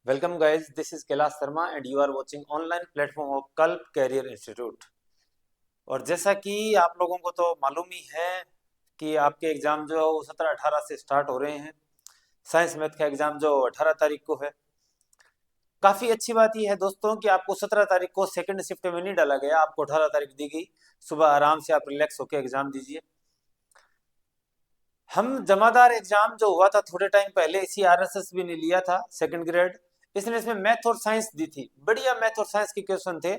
Welcome guys, this is Kailash Sharma and you are watching online platform of Kalp Career Institute। और जैसा कि आप लोगों को तो मालूम ही है कि आपके एग्जाम जो है वो 17-18 से स्टार्ट हो रहे हैं। साइंस मैथ का एग्जाम जो 18 तारीख को है। काफ़ी अच्छी बात यह है दोस्तों कि आपको 17 तारीख को सेकंड शिफ्ट में नहीं डाला गया, आपको 18 तारीख दी गई। सुबह आराम से आप रिलैक्स होकर एग्जाम दीजिए। हम जमादार एग्जाम जो हुआ था थोड़े टाइम पहले, इसी आरएसएस भी ने लिया था सेकंड ग्रेड। इसने इसमें मैथ और साइंस दी थी, बढ़िया मैथ और साइंस के क्वेश्चन थे।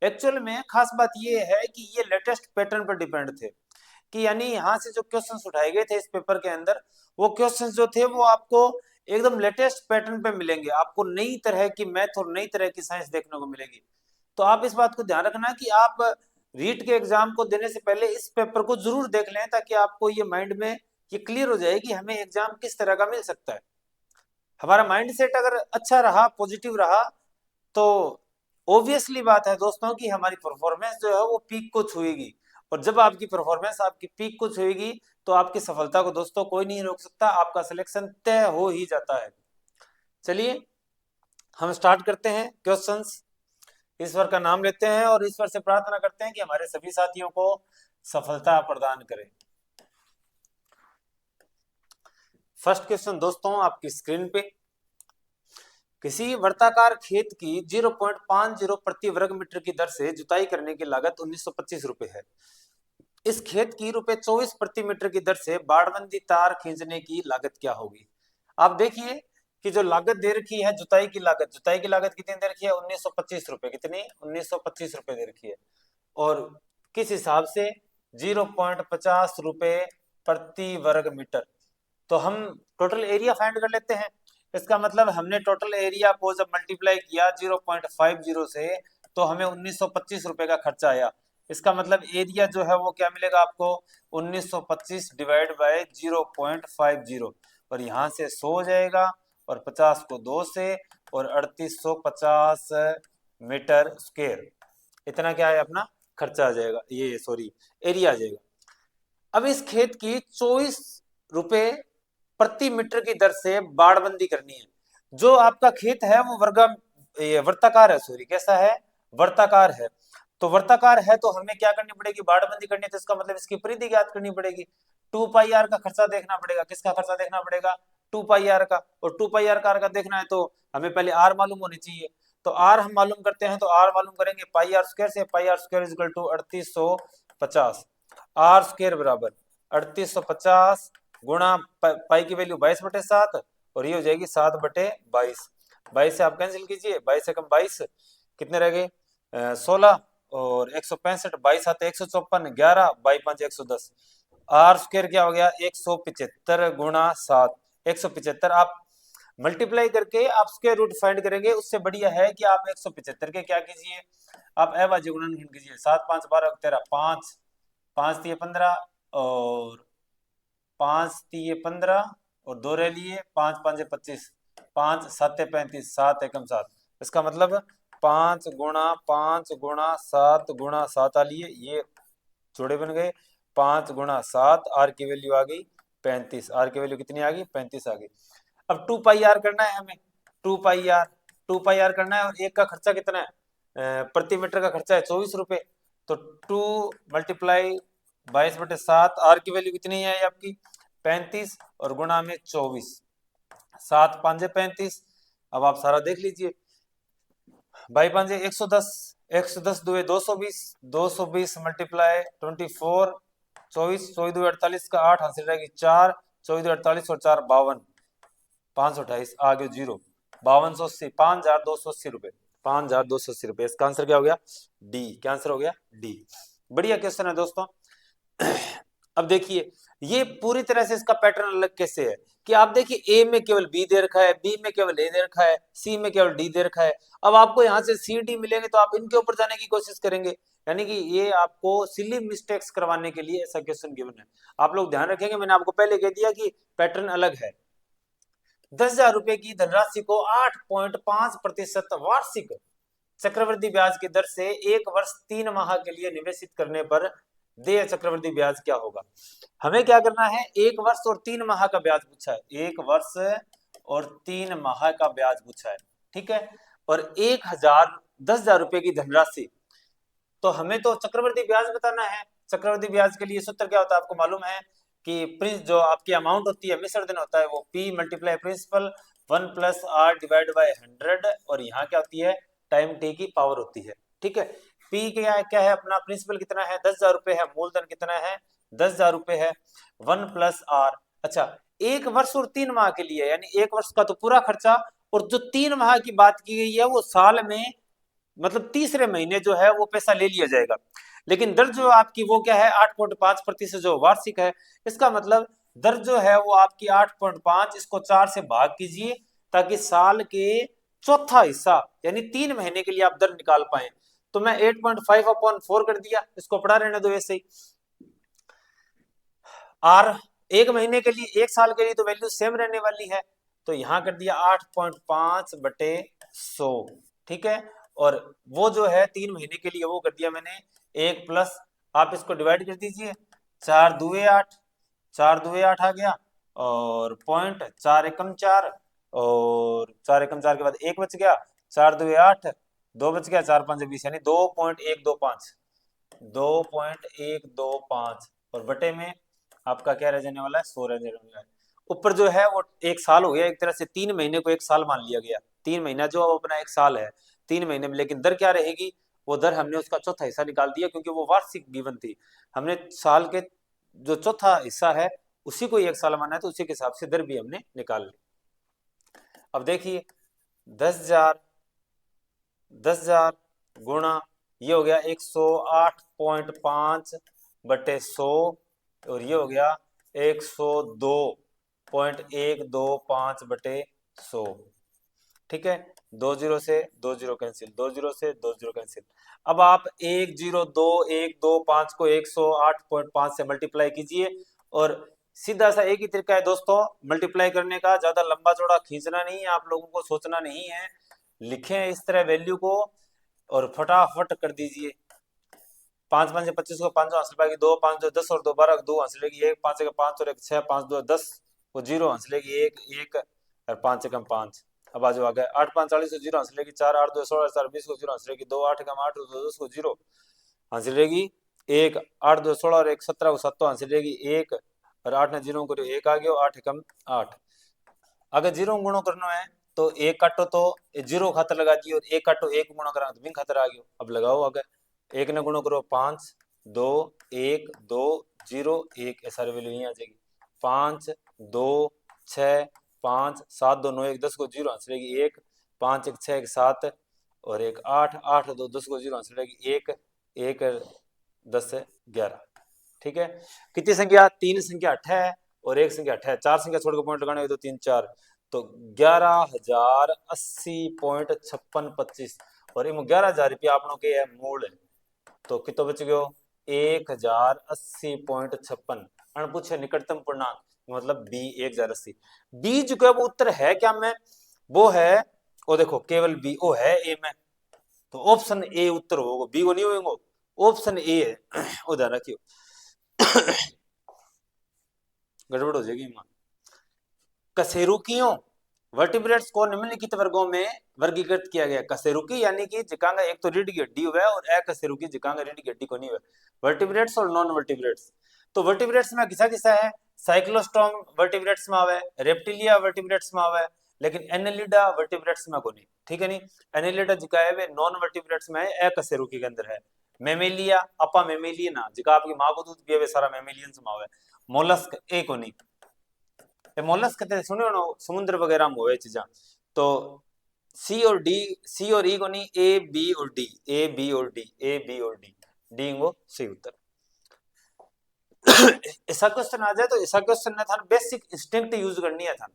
एक्चुअल में खास बात ये है कि ये लेटेस्ट पैटर्न पर डिपेंड थे, कि यानी यहाँ से जो क्वेश्चंस उठाए गए थे इस पेपर के अंदर, वो क्वेश्चंस जो थे वो आपको एकदम लेटेस्ट पैटर्न पे मिलेंगे। आपको नई तरह की मैथ और नई तरह की साइंस देखने को मिलेगी। तो आप इस बात को ध्यान रखना कि आप रीट के एग्जाम को देने से पहले इस पेपर को जरूर देख लें, ताकि आपको ये माइंड में ये क्लियर हो जाए कि हमें एग्जाम किस तरह का मिल सकता है। हमारा माइंड सेट अगर अच्छा रहा, पॉजिटिव रहा, तो ऑब्वियसली बात है दोस्तों कि हमारी परफॉर्मेंस जो है वो पीक को छुएगी। और जब आपकी परफॉर्मेंस आपकी पीक को छुएगी तो आपकी सफलता को दोस्तों कोई नहीं रोक सकता, आपका सिलेक्शन तय हो ही जाता है। चलिए हम स्टार्ट करते हैं क्वेश्चंस। ईश्वर का नाम लेते हैं और ईश्वर से प्रार्थना करते हैं कि हमारे सभी साथियों को सफलता प्रदान करें। फर्स्ट क्वेश्चन दोस्तों आपकी स्क्रीन पे, किसी वर्ताकार खेत की 0.50 प्रति वर्ग मीटर की दर से जुताई करने की लागत 1925 रुपए है। इस खेत की रुपए 24 प्रति मीटर की दर से बाड़बंदी तार खींचने की लागत क्या होगी। आप देखिए कि जो लागत दे रखी है जुताई की लागत कितनी दे रखी है, 1925 रुपए। कितनी? 1925 रुपए दे रखी है। और किस हिसाब से? 0.50 रुपए प्रति वर्ग मीटर। तो हम टोटल एरिया फाइंड कर लेते हैं। इसका मतलब हमने टोटल एरिया को जब मल्टीप्लाई किया 0.50 से, तो हमें 1925 रुपए का खर्चा आया। इसका मतलब एरिया जो है वो क्या मिलेगा आपको, 1925 डिवाइड बाय 0.50। और यहाँ से 100 हो जाएगा और 50 को 2 से, और 3850 मीटर स्क्वायर। इतना क्या है अपना खर्चा आ जाएगा, ये सॉरी एरिया आ जाएगा। अब इस खेत की 24 रुपए प्रति मीटर की दर से बाड़बंदी करनी है। जो आपका खेत है वो वर्ताकार है, सॉरी कैसा है, वर्ताकार है। तो वर्ताकार है तो हमें क्या करनी पड़ेगी, बाड़बंदी करनी है। तो इसका मतलब इसकी परिधि ज्ञात करनी पड़ेगी। 2 पाई आर का खर्चा देखना पड़ेगा। किसका खर्चा देखना पड़ेगा? 2 पाई आर का। और 2 पाई आर का देखना है तो हमें पहले आर मालूम होनी चाहिए। तो आर हम मालूम करते हैं, तो आर मालूम करेंगे पाई आर स्क्वायर से। Pi R square equal to 3850। R square बराबर 3850 गुणा पाई की वैल्यू 22/7, और ये हो जाएगी 7/22। 22 से आप कैंसिल कीजिए, 22 से कम 22 कितने रह गए, 16। और 165, 22 आते 154, 11 बाई 5 110। आर स्क्वायर क्या हो गया, 175 गुणा 7, 175। आप मल्टीप्लाई करके आप स्क्वायर रूट फाइंड करेंगे, उससे बढ़िया है कि आप 175 के क्या कीजिए, आप अभाज्य गुणनखंड कीजिए। 7 5 12 13, 5 5 3 15, और 5 3 15, और 2 रह लिए, 5 5 25, 5 7 35, 7 एकम 7। इसका मतलब 5 गुणा 5 गुणा 7 गुणा 7 आ लिए, ये जोड़े बन गए। 5 गुणा 7, आर की वैल्यू आ गई 35। आर की वैल्यू कितनी आ गई, 35 आ गई। अब 2 पाई आर करना है हमें। 2 पाई आर, 2 पाई आर करना है। और एक का खर्चा कितना है, प्रति मीटर का खर्चा है 24 रुपए। तो 2 मल्टीप्लाई 22/7, आर की वैल्यू कितनी है आपकी 35, और गुणा में 24, 7 5 35। अब आप सारा देख लीजिए, बाई 5 110, 110 2 220, 220 मल्टीप्लाई 24, 24 24 2 48 का 8 हासिल रहेगी 4, 24 2 48 और 4 52, 528 आगे 0, 5280, 5280 रुपए, 5280 रुपए। इसका आंसर क्या हो गया, डी। क्या आंसर हो गया, डी। बढ़िया क्वेश्चन है दोस्तों। अब देखिए ये पूरी तरह से इसका पैटर्न अलग कैसे है, कि आप देखिए ए में केवल बी दे रखा है, बी में केवल ए दे रखा है, सी में केवल डी दे रखा है। अब आपको यहाँ से सी डी मिलेंगे तो आप इनके ऊपर जाने की कोशिश करेंगे, यानी कि ये आपको सिली मिस्टेक्स करवाने के लिए ऐसा क्वेश्चन गिवन है। आप लोग ध्यान रखेंगे, मैंने आपको पहले कह दिया कि पैटर्न अलग है। 10,000 रुपए की धनराशि को 8.5% वार्षिक चक्रवृद्धि ब्याज की दर से 1 वर्ष 3 माह के लिए निवेशित करने पर देय चक्रवृद्धि ब्याज क्या होगा। हमें क्या करना है, 1 वर्ष और 3 माह का ब्याज पूछा है, 1 वर्ष और 3 माह का ब्याज पूछा है। ठीक है, और 10,000 रुपए की धनराशि। तो हमें तो चक्रवृद्धि ब्याज बताना है। चक्रवृद्धि ब्याज के लिए सूत्र क्या होता है आपको मालूम है कि प्रिंस जो आपकी अमाउंट होती है मिश्र धन होता है वो P multiply principal 1+R divide by 100, और यहाँ क्या होती है टाइम टी की पावर होती है। ठीक है, P क्या है अपना प्रिंसिपल कितना है 10,000 रुपए है, मूलधन कितना है 10,000 रुपए है, 1+R। अच्छा, 1 वर्ष और 3 माह के लिए, यानी 1 वर्ष का तो पूरा खर्चा, और जो 3 माह की बात की गई है वो साल में मतलब तीसरे महीने जो है वो पैसा ले लिया जाएगा। लेकिन दर जो आपकी वो क्या है 8.5% जो वार्षिक है, इसका मतलब दर जो है वो आपकी 8.5, इसको 4 से भाग कीजिए ताकि साल के चौथा हिस्सा यानी 3 महीने के लिए आप दर निकाल पाए। तो मैं 8.5/4 कर दिया, इसको पढ़ा रहने दो ऐसे ही। आर 1 महीने के लिए 1 साल के लिए तो वैल्यू सेम रहने वाली है, तो यहां कर दिया 8.5/100। ठीक है, और वो जो है 3 महीने के लिए वो कर दिया मैंने 1 प्लस, आप इसको डिवाइड कर दीजिए, 4×2=8, 4×2=8 आ गया, और पॉइंट 4×1=4, और 4×1=4 के बाद 1 बच गया, 4×2=8, 2 बच गया, 4×5=20, यानी 2.125, 2.125, और बटे में आपका क्या रह जाने वाला है 100 रह जाने वाला है। ऊपर जो है वो 1 साल हो गया, एक तरह से 3 महीने को 1 साल मान लिया गया, 3 महीना जो अपना 1 साल है 3 महीने में, लेकिन दर क्या रहेगी, वो दर हमने उसका चौथा हिस्सा निकाल दिया क्योंकि वो वार्षिक गिवन थी, हमने साल के जो चौथा हिस्सा है उसी को 1 साल माना है, तो उसी के हिसाब से दर भी हमने निकाल ली। अब देखिए 10,000 गुणा ये हो गया 108.5/100, और ये हो गया 102.125/100। ठीक है, 2 0 से 2 0 कैंसिल, 2 0 से 2 0 कैंसिल। अब आप 102.125 को 108.5 से मल्टीप्लाई कीजिए, और सीधा सा एक ही तरीका है दोस्तों मल्टीप्लाई करने का, ज्यादा लंबा चौड़ा खींचना नहीं है, आप लोगों को सोचना नहीं है, लिखें इस तरह वैल्यू को और फटाफट कर दीजिए। 5×5 = 25 को 5 हासिल पाएगी 2, 5 2 10 और 2 12 2 हासिल लेगी 1, 5 1 5 और 1 6, 5 2 10 को 0 हासिल लेगी 1 1 और 5 1 5। अब आज आ गए 8 5 40 को 0 हासिल लेगी 4, 8 2 16 4 20 को 0 हासिल लेगी 2, 8 1 8 2 10 को 0 हासिल लेगी 1, 8 2 16 और 1 17 को 7 हासिल लेगी 1, और 8 ने 0 को 1 आ गया 8 1 8। अगर 0 गुणो करना है तो 1 काटो तो 0 खातर लगा दियो, और 1 काटो 1 गुणा करा तो बिन खातर आ गयो। अब लगाओ, अगर 1 ने गुणो करो 5 2 1 2 0 1, सारी वैल्यू यहीं आ जाएगी। 5 2 6 5 7 2 9 1 10 को 0 आंसर रहेगी 1, 5 1 6 1 7 और 1 8 8 2 10 को 0 आंसर रहेगी 1 1 10 से 11। ठीक है, कितनी संख्या 3 संख्या 8 है और 1 संख्या 8 है, 4 संख्या छोड़ के पॉइंट लगाने तो 3 4, तो 11,080.5625, और 11,000 रुपया आपनों के है मूल है, तो कितो बच गयो 1,080.56। अणपूछे निकटतम पूर्णांक मतलब बी 1,080। बी जो है वो उत्तर है क्या में, वो है वो देखो केवल बी ओ है ए में, तो ऑप्शन ए उत्तर होगा, बी को नहीं होगा, ऑप्शन ए है। उधर रखियो गड़बड़ हो जाएगी मां। कशेरुकियों वर्टिब्रेट्स को निम्नलिखित वर्गों में वर्गीकृत किया गया। कशेरुकी यानी कि जिकांगा एक तो रीढ़ की हड्डी हुआ है, और अकशेरुकी जिकांगा रीढ़ की हड्डी को नहीं हुआ। वर्टिब्रेट्स और नॉन वर्टिब्रेट्स, तो वर्टिब्रेट्स में किसा किसा है, साइक्लोस्टोम वर्टिब्रेट्स में आवे, रेप्टिलिया वर्टिब्रेट्स में आवे, लेकिन एनेलिडा वर्टिब्रेट्स में को नहीं। ठीक है, नहीं एनेलिडा जिका है वे नॉन वर्टिब्रेट्स में है, अकशेरुकी के अंदर है। मेमेलिया अपा मेमेलियना जिका आपकी मां को दूध पियावे सारा मेमेलियंस में आवे। मोलस्क ए को नहीं, मोलस्क कहते सुनो ना समुद्र वगैरह में होवे चीजा, तो सी और डी, सी और ई को नहीं, ए बी और डी, ए बी और डी, ए बी और डी, डी वो सही उत्तर। ऐसा क्वेश्चन आ जाए तो ऐसा क्वेश्चन ना था बेसिक इंस्टिंक्ट यूज करनी है था।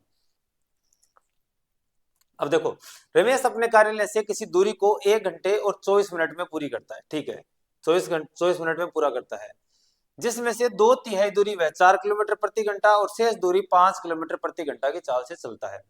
अब देखो रमेश अपने कार्यालय से किसी दूरी को 1 घंटे और 24 मिनट में पूरी करता है। ठीक है, 24 मिनट में पूरा करता है, जिसमें से 2/3 दूरी वह 4 किलोमीटर प्रति घंटा और शेष दूरी 5 किलोमीटर प्रति घंटा की चाल से चलता है।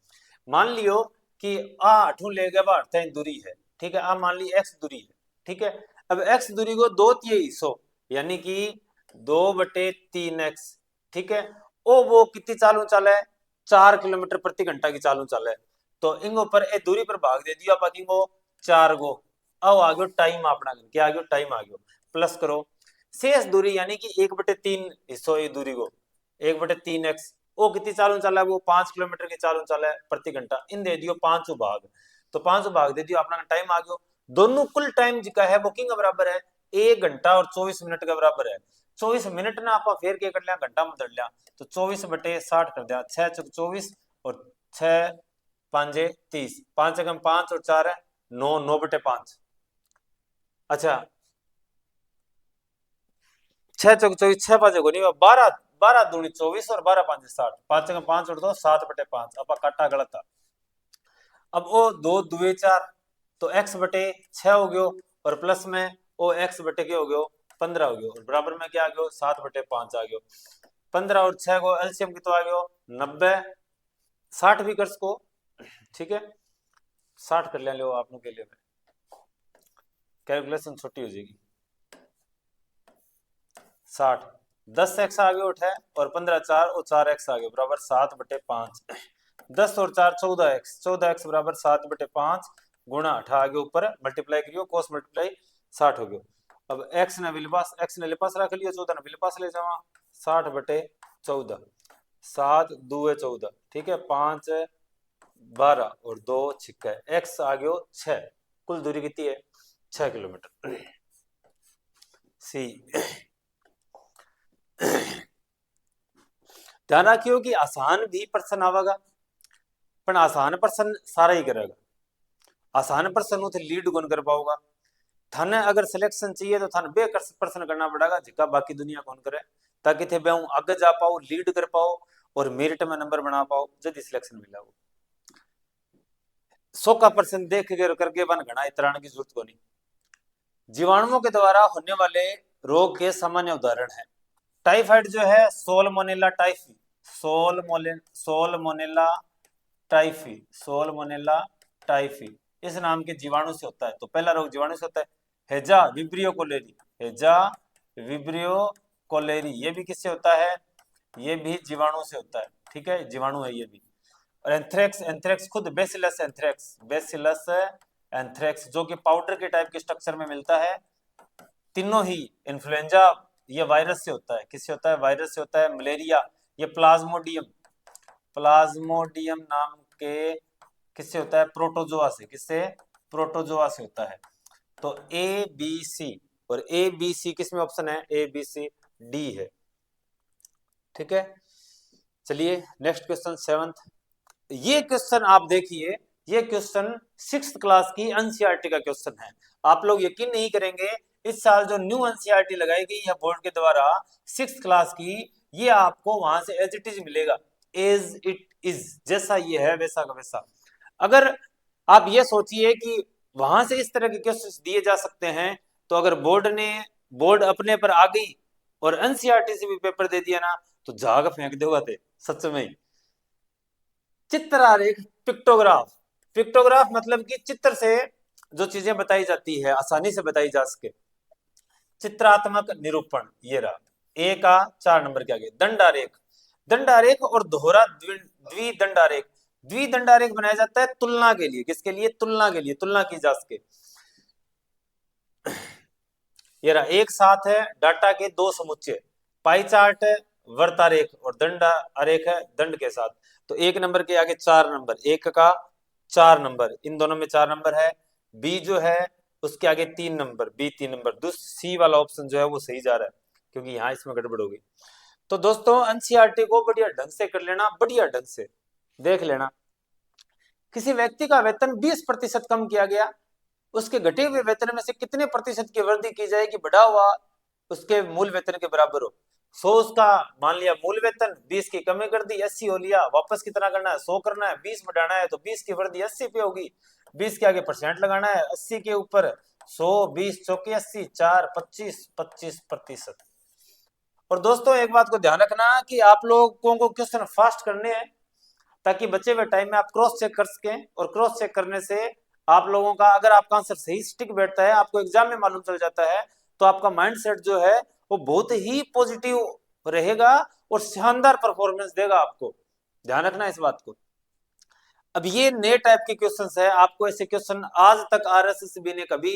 मान लियो कि आठू ले गया दूरी है, ठीक है, मान ली x दूरी है। ठीक है, अब x दूरी को 2/3 हिस्सों यानी कि 2/3x। ठीक है, वो कितनी चालू चाल है 4 किलोमीटर प्रति घंटा की चालू चाल है। तो इंगो पर ए दूरी पर भाग दे दियो आप इंगो 4 गो। अब आ गयो टाइम अपना, क्या आ गयो टाइम आ गयो, प्लस करो शेष दूरी यानी कि 1/3 हिस्सों ये दूरी को 1/3x वो कितनी चालू चला है, वो 5 किलोमीटर की चालू चला है प्रति घंटा। इन दे दियो 5 भाग, तो 5 भाग दे दियो अपना टाइम आ गयो। दोनों कुल टाइम जिका है बुकिंग का बराबर है 1 घंटा और 24 मिनट का बराबर है। 24 मिनट ना आप फेर के कर लिया घंटा में धर लिया, तो 24/60 कर दिया, 6 चौक 24 और 6 5 30, 5 एकम 5 और 4 है 9, 9/5। अच्छा 6 चौक 24, 6 5 को नहीं 12, 12 दूनी 24 और 12 5 60, 5 एकम 5 और 2 7/5। अब काटा गलत था। अब वो 2 दुए 4, तो x/6 हो गयो और प्लस में वो x/, क्या हो गयो 15 हो गयो और बराबर में क्या आ गयो 7/5 आ गयो। 15 और 6 को एलसीएम कितना आ गयो 90, 60 भी कर सको, ठीक है 60 कर लिया लो आप लोग के लिए, कैलकुलेशन छोटी हो जाएगी। 60, 10x आ गयो उठे और 15 4 और 4x आ गयो बराबर 7/5। 10 और 4 14x, 14x बराबर 7/5 गुणा 8 आ गयो ऊपर मल्टीप्लाई करियो कोस मल्टीप्लाई 60 हो गयो। अब x ने विलपास, x ने लिपास रख लियो, 14 ने विलपास ले जावा 60/14, 7 2 14, ठीक है 5 12 और 2 6, x आ गयो 6, कुल दूरी कितनी है 6 किलोमीटर। सी ध्यान रखियो कि आसान भी प्रश्न आवेगा, पर आसान प्रश्न सारा ही करेगा, आसान प्रश्न उसे लीड कौन कर पाओगा। थाने अगर सिलेक्शन चाहिए तो थाने बे प्रश्न करना पड़ेगा जिका बाकी दुनिया कौन करे, ताकि थे बे आगे जा पाओ, लीड कर पाओ और मेरिट में नंबर बना पाओ जल्दी सिलेक्शन मिला हो। 100 का प्रश्न देख के करके बन घना इतराने की जरूरत को नहीं। जीवाणुओं के द्वारा होने वाले रोग के सामान्य उदाहरण है टाइफाइड जो है सोलमोनेला टाइफी, सोलमोनेला टाइफी, सोलमोनेला टाइफी इस नाम के जीवाणु से होता है। तो पहला रोग जीवाणु से होता है। हेजा विब्रियो कोलेरी, हेजा विब्रियो कोलेरी ये भी किससे होता है, ये भी जीवाणु से होता है, ठीक है जीवाणु है ये भी। और एंथ्रेक्स, एंथ्रेक्स खुद बेसिलस एंथ्रेक्स, बेसिलस एंथ्रेक्स जो कि पाउडर के टाइप के स्ट्रक्चर में मिलता है। तीनों ही इन्फ्लुएंजा ये वायरस से होता है, किससे होता है वायरस से होता है। मलेरिया ये प्लाज्मोडियम, प्लाज्मोडियम नाम के किससे होता है प्रोटोजोआ से, किससे प्रोटोजोआ से होता है। तो ए बी सी, और ए बी सी किस में ऑप्शन है ए बी सी डी है, ठीक है। चलिए नेक्स्ट क्वेश्चन 7th, ये क्वेश्चन आप देखिए, ये क्वेश्चन 6th क्लास की एनसीईआरटी का क्वेश्चन है। आप लोग यकीन नहीं करेंगे इस साल जो न्यू एनसीईआरटी लगाई गई है बोर्ड के द्वारा 6th क्लास की, ये आपको वहां से एज इट इज मिलेगा, एज इट इज जैसा ये है वैसा का वैसा। अगर आप ये सोचिए कि वहां से इस तरह के क्वेश्चन दिए जा सकते हैं, तो अगर बोर्ड अपने पर आ गई और एनसीईआरटी से भी पेपर दे दिया ना तो झाग फेंक दोगा थे सच में। चित्र आरेख, पिक्टोग्राफ, पिक्टोग्राफ मतलब कि चित्र से जो चीजें बताई जाती है आसानी से बताई जा सके। चित्रात्मक निरूपण ये रहा, ए का 4 नंबर के आगे। दंडारेख, दंडारेख और दोहरा द्विदंडारेख, द्विदंडारेख बनाया जाता है तुलना के लिए, किसके लिए तुलना के लिए, तुलना की जा सके। ये रहा एक साथ है डाटा के दो समुच्चय, पाई चार्ट है वर्तारेख और दंड आरेख है दंड के साथ। तो 1 नंबर के आगे 4 नंबर, 1 का 4 नंबर, इन दोनों में 4 नंबर है। बी जो है उसके आगे 3 नंबर, बी 3 नंबर, सी वाला ऑप्शन जो है वो सही जा रहा है क्योंकि यहाँ इसमें गड़बड़ होगी। तो दोस्तों एनसीईआरटी को बढ़िया ढंग से कर लेना, बढ़िया ढंग से देख लेना। किसी व्यक्ति का वेतन 20% कम किया गया, उसके घटे हुए वेतन में से कितने प्रतिशत की वृद्धि की जाए कि बढ़ा हुआ उसके मूल वेतन के बराबर हो। 100 उसका मान लिया मूल वेतन, 20 की कमी कर दी, 80 हो लिया, वापस कितना करना है 100 करना है, 20 बढ़ाना है तो 20 की वृद्धि 80 पे होगी, 20 के आगे परसेंट लगाना है, 80 के ऊपर 100, 20 चौके 80, 4 25, 25%। और दोस्तों एक बात को ध्यान रखना कि आप लोगों को क्वेश्चन फास्ट करने हैं ताकि बचे हुए टाइम में आप क्रॉस चेक कर सकें, और क्रॉस चेक करने से आप लोगों का अगर आपका आंसर सही स्टिक बैठता है, आपको एग्जाम में मालूम चल जाता है, तो आपका माइंडसेट जो है वो बहुत ही पॉजिटिव रहेगा और शानदार परफॉर्मेंस देगा आपको। ध्यान रखना इस बात को। अब ये नए टाइप के क्वेश्चंस है, आपको ऐसे क्वेश्चन आज तक आरएसएसबी ने कभी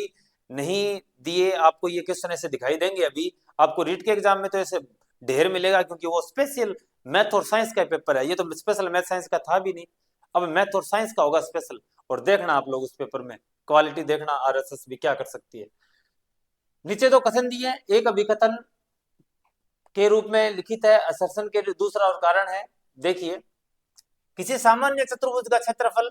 नहीं दिए। आपको ये क्वेश्चन ऐसे दिखाई देंगे अभी, आपको रीट के एग्जाम में तो ऐसे ढेर मिलेगा, क्योंकि वो स्पेशल मैथ और साइंस का पेपर है। ये तो स्पेशल मैथ साइंस का था भी नहीं, अब मैथ और साइंस का होगा स्पेशल। और देखना आप लोग उस पेपर में क्वालिटी देखना आरएसएसबी क्या कर सकती है। नीचे दो कथन दिए हैं, एक अभिकथन के रूप में लिखित है, असर्शन के दूसरा और कारण है। देखिए, किसी सामान्य चतुर्भुज का क्षेत्रफल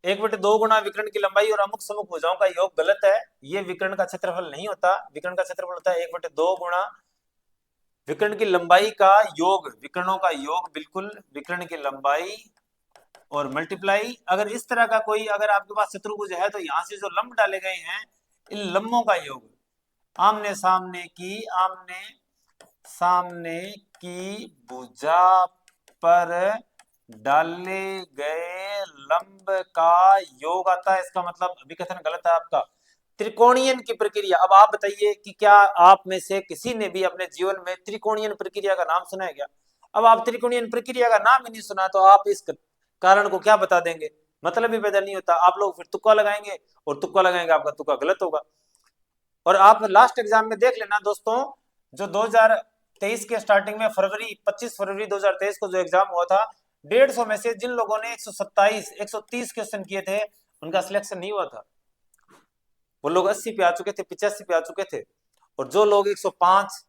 1/2 गुना विकर्ण की लंबाई और अमुक समूह भुजाओं का योग गलत है। ये विकर्ण का क्षेत्रफल नहीं होता, विकर्ण का क्षेत्रफल होता है 1/2 गुना विकर्ण की लंबाई का योग, विकर्णों का योग, बिल्कुल विकर्ण की लंबाई और मल्टीप्लाई। अगर इस तरह का कोई अगर आपके पास चतुर्भुज है तो यहाँ से जो लंब डाले गए हैं इन लंबों का योग, आमने सामने की भुजा पर डाले गए लंब का योग आता है। इसका मतलब अभिकथन गलत है आपका। त्रिकोणीयन की प्रक्रिया, अब आप बताइए कि क्या आप में से किसी ने भी अपने जीवन में त्रिकोणीयन प्रक्रिया का नाम सुना है क्या? अब आप त्रिकोणीयन प्रक्रिया का नाम ही नहीं सुना तो आप इस कारण को क्या बता देंगे? मतलब ही पैदा नहीं होता। आप लोग फिर तुक्का लगाएंगे, और तुक्का लगाएंगे आपका तुक्का गलत होगा। और आप लास्ट एग्जाम में देख लेना दोस्तों, जो 2023 के स्टार्टिंग में 25 फरवरी 2023 को जो एग्जाम हुआ था, 150 में से जिन लोगों ने 130 क्वेश्चन किए थे उनका सिलेक्शन नहीं हुआ था। वो लोग 80 पे आ चुके थे, 85 पे आ चुके थे, और जो लोग 105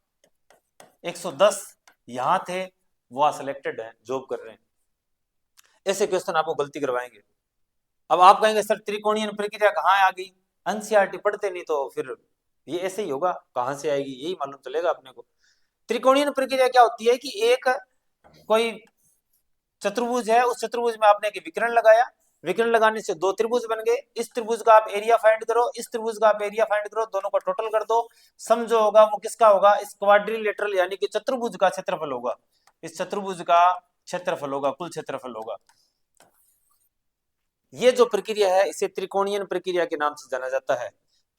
110 यहाँ थे वो सिलेक्टेड है, जॉब कर रहे हैं। ऐसे क्वेश्चन आपको गलती करवाएंगे। अब आप कहेंगे सर त्रिकोणीय प्रक्रिया कहाँ आ गई, एनसीईआरटी पढ़ते नहीं, तो फिर ये ऐसे ही होगा, कहां से आएगी यही मालूम चलेगा अपने को। त्रिकोणीय प्रक्रिया क्या होती है कि एक कोई चतुर्भुज है, उस चतुर्भुज में आपने एक विकर्ण लगाया, विकर्ण लगाने से दो त्रिभुज बन गए, इस त्रिभुज का आप एरिया फाइंड करो, इस त्रिभुज का आप एरिया फाइंड करो, दोनों का टोटल कर दो, सम जो होगा वो किसका होगा? इस क्वाड्रिलेटरल यानी कि चतुर्भुज का क्षेत्रफल होगा, इस चतुर्भुज का क्षेत्रफल होगा, कुल क्षेत्रफल होगा। ये जो प्रक्रिया है इसे त्रिकोणीय प्रक्रिया के नाम से जाना जाता है।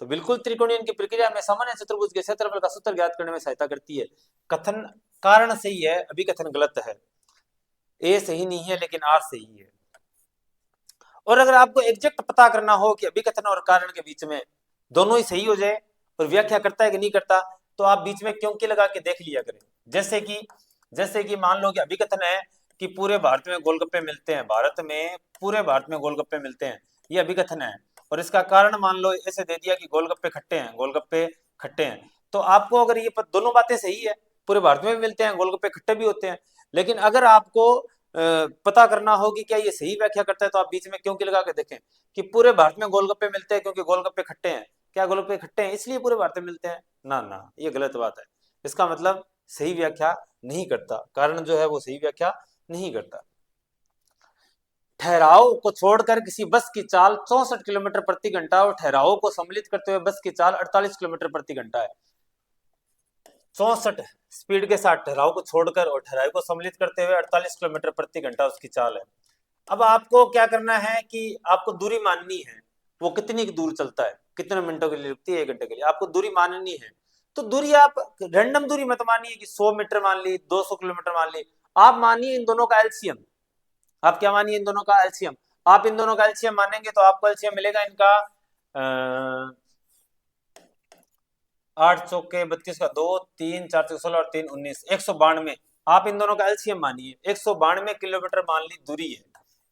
तो बिल्कुल त्रिकोणीय की प्रक्रिया में सामान्य चतुर्भुज के क्षेत्रफल का सूत्र ज्ञात करने में सहायता करती है। कथन कारण सही है, अभी कथन गलत है। ए सही नहीं है लेकिन आर सही है। और अगर आपको एग्जैक्ट पता करना हो कि अभिकथन और कारण के बीच में दोनों ही सही हो जाए और व्याख्या करता है कि नहीं करता, तो आप बीच में क्योंकि लगा के देख लिया करें। जैसे कि मान लो कि अभिकथन है कि पूरे भारत में गोलगप्पे मिलते हैं, पूरे भारत में गोलगप्पे मिलते हैं, ये अभिकथन है। और इसका कारण मान लो ऐसे दे दिया कि गोलगप्पे खट्टे हैं, तो आपको अगर ये दोनों बातें सही है, पूरे भारत में भी मिलते हैं, गोलगप्पे खट्टे भी होते हैं, लेकिन अगर आपको पता करना हो कि क्या ये सही व्याख्या करता है, तो आप बीच में क्योंकि लगा के देखें कि पूरे भारत में गोलगप्पे मिलते हैं क्योंकि गोलगप्पे खट्टे हैं, क्या गोलगप्पे खट्टे हैं इसलिए पूरे भारत में मिलते हैं? ना ना, ये गलत बात है। इसका मतलब सही व्याख्या नहीं करता, कारण जो है वो सही व्याख्या नहीं करता। ठहराव को छोड़कर किसी बस की चाल 64 किलोमीटर प्रति घंटा और ठहराव को सम्मिलित करते हुए बस की चाल 48 किलोमीटर प्रति घंटा है। 64 स्पीड के साथ ठहराव को छोड़कर और ठहराव को सम्मिलित करते हुए 48 किलोमीटर प्रति घंटा उसकी चाल है। अब आपको क्या करना है कि आपको दूरी माननी है, वो कितनी दूर चलता है, कितने मिनटों के लिए रुकती है, 1 घंटे के लिए, आपको दूरी माननी है। तो दूरी आप रैंडम दूरी मत मानिए कि 100 मीटर मान ली, 200 किलोमीटर मान ली, आप मानिए इन दोनों का एलसीएम। आप क्या मानिए? इन दोनों का एलसीएम। आप इन दोनों का एलसीएम मानेंगे तो आपको एलसीएम मिलेगा इनका 8 चौके 32 का 2, 3 4 चौके 16 और 3 19, 192। आप इन दोनों का एलसीएम मानिए, 192 किलोमीटर मान ली दूरी है।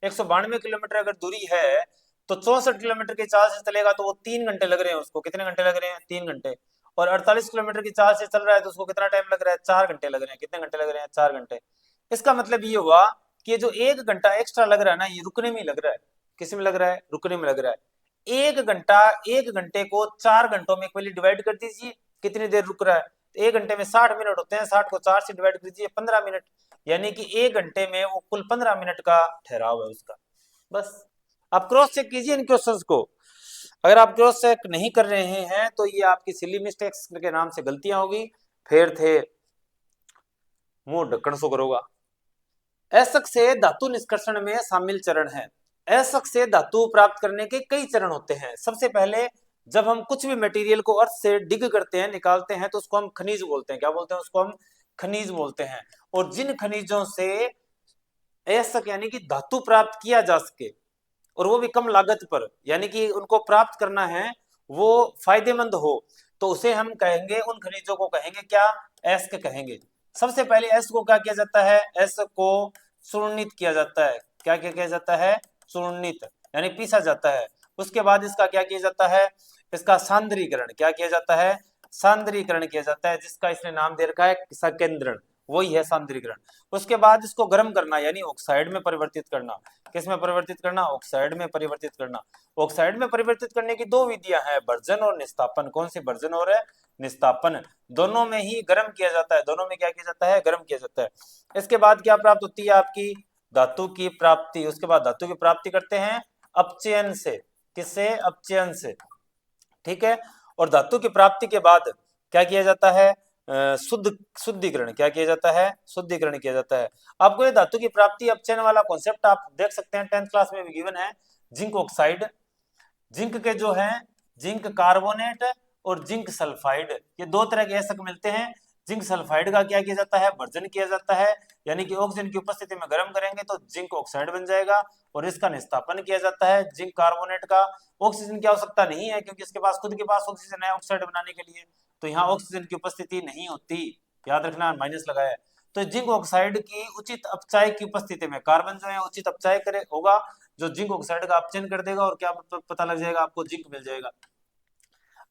192 किलोमीटर अगर दूरी है तो 64 किलोमीटर की चाल से चलेगा तो वो 3 घंटे लग रहे हैं उसको। कितने घंटे लग रहे हैं? 3 घंटे। और 48 किलोमीटर की चाल से चल रहा है तो उसको कितना टाइम लग रहा है? 4 घंटे लग रहे हैं। कितने घंटे लग रहे हैं? 4 घंटे। इसका मतलब ये हुआ कि जो 1 घंटा एक्स्ट्रा लग रहा है ना, ये रुकने में लग रहा है। किस में लग रहा है? रुकने में लग रहा है। 1 घंटे को 4 घंटों में इक्वली डिवाइड कर दीजिए, कितनी देर रुक रहा है? 1 घंटे में 60 मिनट होते हैं, 60 को 4 से डिवाइड कर दीजिए, 15 मिनट, यानी कि 1 घंटे में वो कुल 15 मिनट का ठहराव है उसका। बस आप क्रॉस चेक कीजिए इन क्वेश्चंस को। अगर आप क्रॉस चेक नहीं कर रहे हैं तो ये आपकी सिली मिस्टेक्स के नाम से गलतियां होगी। फिर थे मुंह ढक्कन सो करोगा। ऐसक से धातु निष्कर्षण में शामिल चरण है। ऐसक से धातु प्राप्त करने के कई चरण होते हैं। सबसे पहले जब हम कुछ भी मटेरियल को अर्थ से डिग करते हैं, निकालते हैं, तो उसको हम खनिज बोलते हैं। क्या बोलते हैं? उसको हम खनिज बोलते हैं। और जिन खनिजों से अयस्क यानी कि धातु प्राप्त किया जा सके, और वो भी कम लागत पर, यानी कि उनको प्राप्त करना है वो फायदेमंद हो, तो उसे हम कहेंगे, उन खनिजों को कहेंगे क्या, अयस्क कहेंगे। सबसे पहले अयस्क को क्या किया जाता है, अयस्क को चूर्णित किया जाता है। क्या क्या किया जाता है, चूर्णित यानी पीसा जाता है। उसके बाद इसका क्या किया जाता है, इसका सांद्रीकरण, क्या किया जाता है, सांद्रीकरण किया जाता है, जिसका इसने नाम दे रखा है संकेंद्रण, वही है सांद्रीकरण। उसके बाद इसको गर्म करना यानी ऑक्साइड में परिवर्तित करना। किस में परिवर्तित करना, ऑक्साइड में परिवर्तित करना। ऑक्साइड में परिवर्तित करने की दो विधियां हैं, भर्जन और निस्तापन। कौन सी, भर्जन और निस्तापन। दोनों में ही गर्म किया जाता है, दोनों में क्या किया जाता है, गर्म किया जाता है। इसके बाद क्या प्राप्त होती है आपकी, धातु की प्राप्ति। उसके बाद धातु की प्राप्ति करते हैं अपचयन से। किससे, अपचयन से, ठीक है। और धातु की प्राप्ति के बाद क्या किया जाता है, शुद्धिकरण, क्या किया जाता है, शुद्धिकरण किया जाता है। आपको ये धातु की प्राप्ति अपचयन वाला कॉन्सेप्ट आप देख सकते हैं, 10th क्लास में भी गिवन है। जिंक ऑक्साइड, जिंक के जो है जिंक कार्बोनेट और जिंक सल्फाइड, ये दो तरह के एसक मिलते हैं। जिंक सल्फाइड का क्या किया जाता है, भर्जन किया जाता है, यानी कि ऑक्सीजन की उपस्थिति में गर्म करेंगे तो जिंक ऑक्साइड बन जाएगा, और इसका निस्तापन किया जाता है। जिंक कार्बोनेट का ऑक्सीजन की आवश्यकता नहीं है, क्योंकि इसके पास खुद के पास ऑक्सीजन है ऑक्साइड बनाने के लिए, तो यहाँ ऑक्सीजन की उपस्थिति नहीं होती, याद रखना, माइनस लगाया है। तो जिंक ऑक्साइड की उचित अपचाय की उपस्थिति में कार्बन जो है उचित अपचाय करे होगा, जो जिंक ऑक्साइड का अपचयन कर देगा, और क्या पता लग जाएगा आपको, जिंक मिल जाएगा।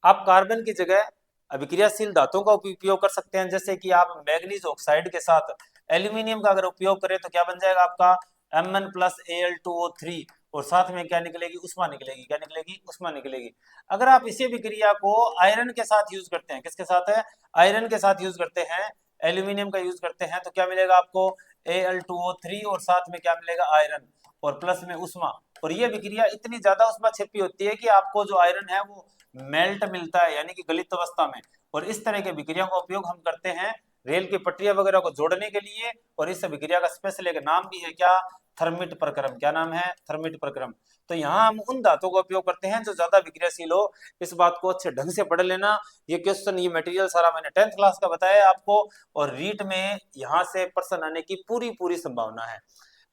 आप कार्बन की जगह अभिक्रियाशील धातुओं का उपयोग कर सकते हैं, जैसे कि आप मैग्नीज ऑक्साइड के साथ एल्यूमिनियम का अगर उपयोग करें तो क्या बन जाएगा आपका Mn प्लस Al2O3, और साथ में क्या निकलेगी, उष्मा निकलेगी। क्या निकलेगी, उष्मा निकलेगी। अगर आप इसी अभिक्रिया को आयरन के साथ यूज करते हैं, किसके साथ है, आयरन के साथ यूज करते हैं, एल्यूमिनियम का यूज करते हैं, तो क्या मिलेगा आपको Al2O3, और साथ में क्या मिलेगा, आयरन, और प्लस में उष्मा। और ये अभिक्रिया इतनी ज्यादा उष्मा छिपी होती है कि आपको जो आयरन है वो मेल्ट मिलता है, यानी कि गलित अवस्था में। और इस तरह के अभिक्रिया का उपयोग हम करते हैं रेल की पटरियां वगैरह को जोड़ने के लिए, और इस अभिक्रिया का स्पेशल एक नाम भी है, क्या, थर्मिट प्रक्रम। क्या नाम है, थर्मिट प्रक्रम। तो यहाँ हम उन धातुओं का उपयोग करते हैं जो ज्यादा विक्रियाशील हो। इस बात को अच्छे ढंग से पढ़ लेना। ये क्वेश्चन, ये मटेरियल सारा मैंने 10th क्लास का बताया आपको, और रीट में यहाँ से प्रश्न आने की पूरी पूरी संभावना है।